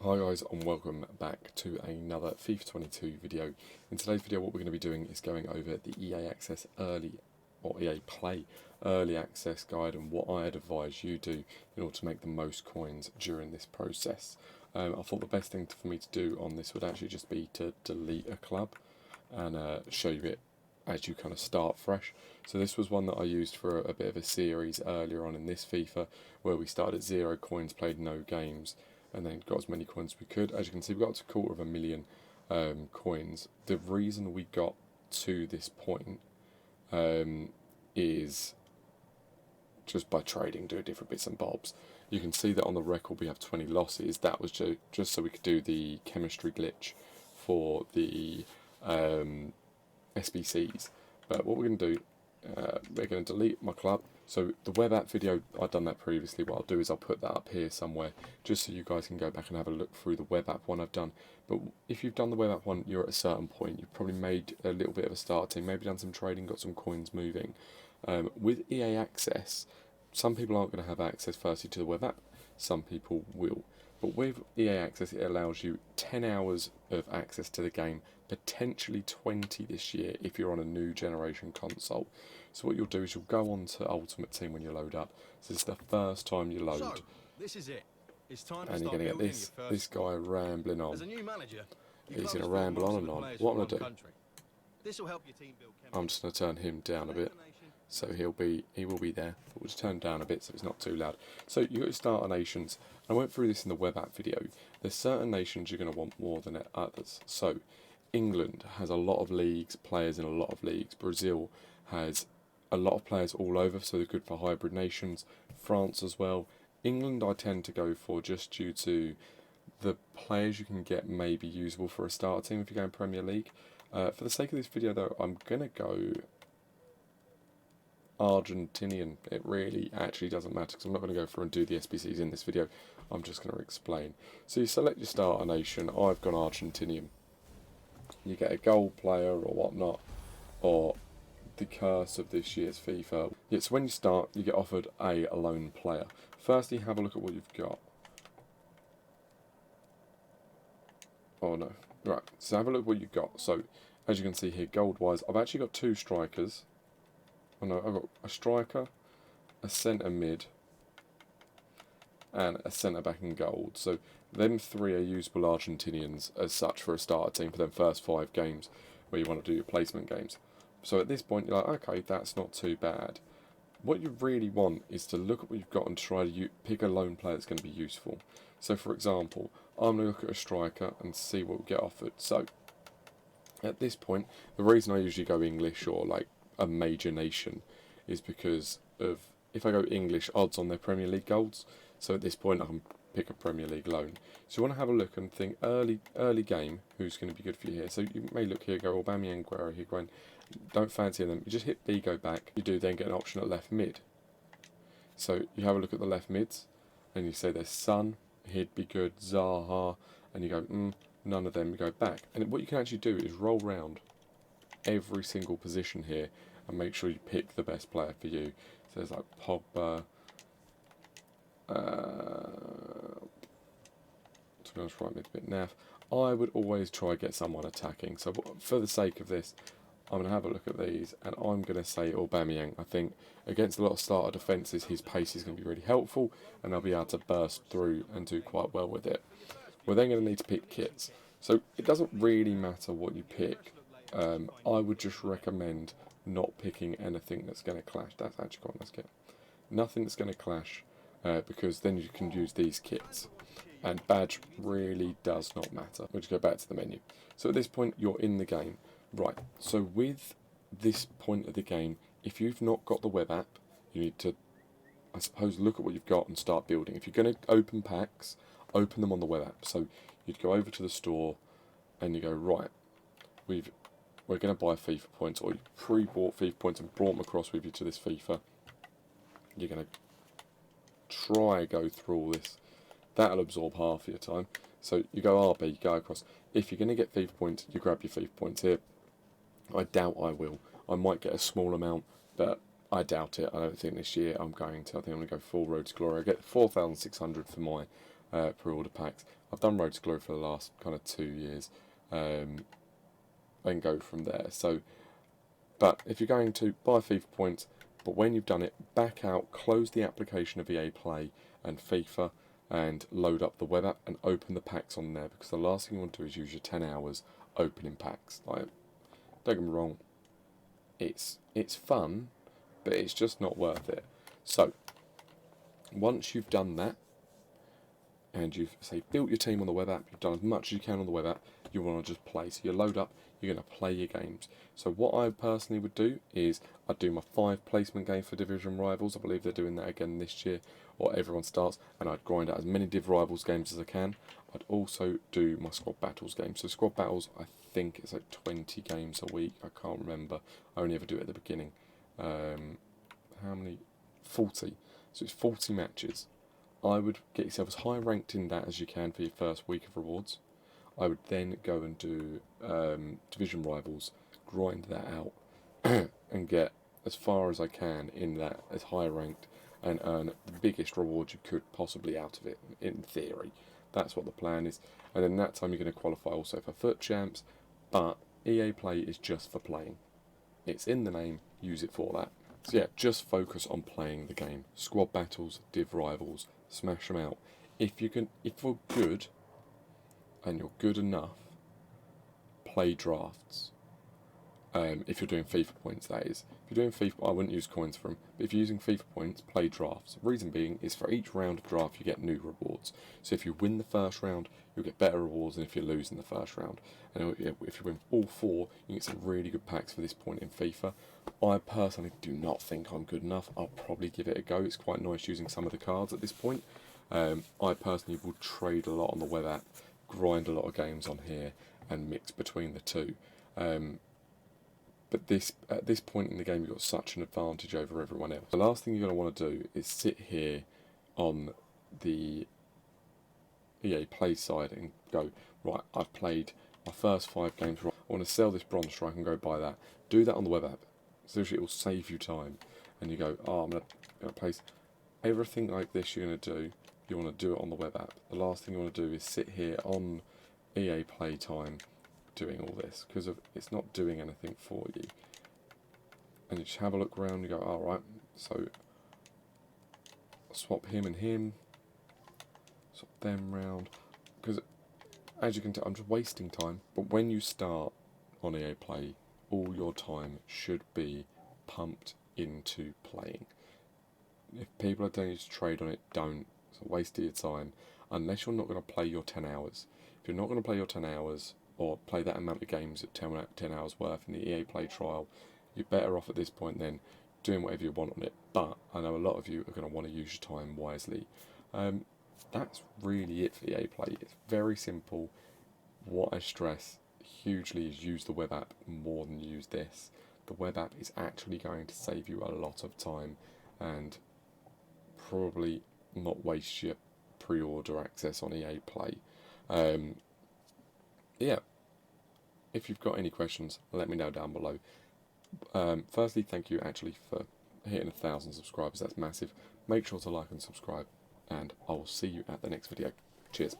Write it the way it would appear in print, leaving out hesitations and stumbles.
Hi guys and welcome back to another FIFA 22 video. In today's video what we're going to be doing is going over the EA Access Early or EA Play Early Access Guide and what I'd advise you do in order to make the most coins during this process. I thought the best thing for me to do on this would actually just be to delete a club and show you it as you kind of start fresh. So this was one that I used for a bit of a series earlier on in this FIFA where we started at 0 coins, played no games, and then got as many coins as we could. As you can see, we got to 250,000 coins. The reason we got to this point is just by trading, doing different bits and bobs. You can see that on the record we have 20 losses. That was just so we could do the chemistry glitch for the SBCs. But what we're going to do, we're going to delete my club. So the web app video, I've done that previously. What I'll do is I'll put that up here somewhere just so you guys can go back and have a look through the web app one I've done. But if you've done the web app one, you're at a certain point. You've probably made a little bit of a start team, maybe done some trading, got some coins moving. With EA Access, some people aren't going to have access firstly to the web app, some people will. But with EA Access, it allows you 10 hours of access to the game, potentially 20 this year if you're on a new generation console. So what you'll do is you'll go on to Ultimate Team when you load up. So this is the first time you load. So, this is it. It's time to and you're start going to get this guy rambling on. As a new manager, He's going to ramble on and on. What I'm going to do, this will help your team build chemistry. I'm just going to turn him down a bit. So he will be there, but we'll just turn down a bit so it's not too loud. So you've got your starter nations. I went through this in the web app video. There's certain nations you're going to want more than others. So England has a lot of leagues, players in a lot of leagues. Brazil has a lot of players all over, so they're good for hybrid nations. France as well. England I tend to go for just due to the players you can get may be usable for a starter team if you go in Premier League. For the sake of this video though, I'm going to go Argentinian. It really actually doesn't matter because I'm not going to go through and do the SBCs in this video. I'm just going to explain. So you select your starter nation. I've gone Argentinian. You get a gold player or whatnot, or the curse of this year's FIFA. Yeah, so when you start, you get offered a lone player. Firstly, have a look at what you've got. Oh no. Right, so have a look at what you've got. So, as you can see here, gold-wise, I've actually got 2 strikers. Oh no, I've got a striker, a centre mid, and a centre back in gold. So them 3 are usable Argentinians as such for a starter team for them first 5 games where you want to do your placement games. So at this point you're like, okay, that's not too bad. What you really want is to look at what you've got and try to pick a lone player that's going to be useful. So for example, I'm going to look at a striker and see what we get offered. So at this point, the reason I usually go English or like a major nation is because of, if I go English, odds on their Premier League golds. So at this point I can pick a Premier League loan. So you want to have a look and think early game who's going to be good for you here. So you may look here, go Aubameyang, Guerrero, Higuain. Don't fancy them. You just hit B, go back. You do then get an option at left mid. So you have a look at the left mids and you say there's Son, he'd be good, Zaha, and you go none of them. You go back. And what you can actually do is roll round every single position here and make sure you pick the best player for you. So there's like Pogba, to be honest, right mid, a bit naff. I would always try get someone attacking. So for the sake of this, I'm going to have a look at these and I'm going to say Aubameyang. I think against a lot of starter defences his pace is going to be really helpful and I'll be able to burst through and do quite well with it. We're then going to need to pick kits. So it doesn't really matter what you pick. I would just recommend not picking anything that's going to clash. That's actually quite a nice kit. Nothing that's going to clash because then you can use these kits. And badge really does not matter. We'll just go back to the menu. So at this point you're in the game. Right, so with this point of the game, if you've not got the web app, you need to, I suppose, look at what you've got and start building. If you're going to open packs, open them on the web app. So you'd go over to the store and you go, right, we're going to buy FIFA points, or you pre-bought FIFA points and brought them across with you to this FIFA. You're going to try go through all this. That'll absorb half of your time. So you go RB, you go across. If you're going to get FIFA points, you grab your FIFA points here. I doubt I will. I might get a small amount, but I doubt it. I don't think this year I'm going to. I think I'm going to go full Road to Glory. I get 4,600 for my pre-order packs. I've done Road to Glory for the last kind of 2 years, and go from there. So, but if you're going to buy FIFA points, but when you've done it, back out, close the application of EA Play and FIFA, and load up the web app and open the packs on there, because the last thing you want to do is use your 10 hours opening packs. Like, don't get me wrong, it's fun, but it's just not worth it. So once you've done that, and you've, say, built your team on the web app, you've done as much as you can on the web app, you want to just play. So you load up, you're going to play your games. So what I personally would do is I'd do my 5 placement game for Division Rivals. I believe they're doing that again this year, or everyone starts, and I'd grind out as many Div Rivals games as I can. I'd also do my Squad Battles games. So Squad Battles, I think it's like 20 games a week. I can't remember. I only ever do it at the beginning. How many? 40. So it's 40 matches. I would get yourself as high ranked in that as you can for your first week of rewards. I would then go and do Division Rivals, grind that out, and get as far as I can in that, as high ranked, and earn the biggest reward you could possibly out of it, in theory. That's what the plan is. And then that time you're going to qualify also for Foot Champs, but EA Play is just for playing. It's in the name, use it for that. So yeah, just focus on playing the game. Squad Battles, Div Rivals, smash them out. If you're good, and you're good enough, play drafts. If you're doing FIFA points, that is. If you're doing FIFA, I wouldn't use coins for them, but if you're using FIFA points, play drafts. The reason being is for each round of draft you get new rewards. So if you win the first round, you'll get better rewards than if you lose in the first round. And if you win all 4, you get some really good packs for this point in FIFA. I personally do not think I'm good enough. I'll probably give it a go. It's quite nice using some of the cards at this point. I personally would trade a lot on the web app, grind a lot of games on here, and mix between the two. But at this point in the game, you've got such an advantage over everyone else. The last thing you're going to want to do is sit here on the EA Play side and go, right, I've played my first 5 games, right, I want to sell this Bronze Strike and go buy that. Do that on the web app. Seriously, it will save you time. And you go, oh, I'm going to place everything like this you're going to do. You want to do it on the web app. The last thing you want to do is sit here on EA Play time doing all this, because it's not doing anything for you. And you just have a look around and you go, alright, so swap him and him, swap them round, because as you can tell, I'm just wasting time. But when you start on EA Play, all your time should be pumped into playing. If people are telling you to trade on it, don't. It's a waste of your time, unless you're not going to play your 10 hours. If you're not going to play your 10 hours, or play that amount of games at 10 hours worth in the EA Play trial, you're better off at this point then doing whatever you want on it. But I know a lot of you are going to want to use your time wisely. That's really it for EA Play. It's very simple. What I stress hugely is use the web app more than use this. The web app is actually going to save you a lot of time and probably not waste your pre-order access on EA Play. Yeah, if you've got any questions, let me know down below. Firstly, thank you actually for hitting 1,000 subscribers. That's massive. Make sure to like and subscribe, and I will see you at the next video. Cheers.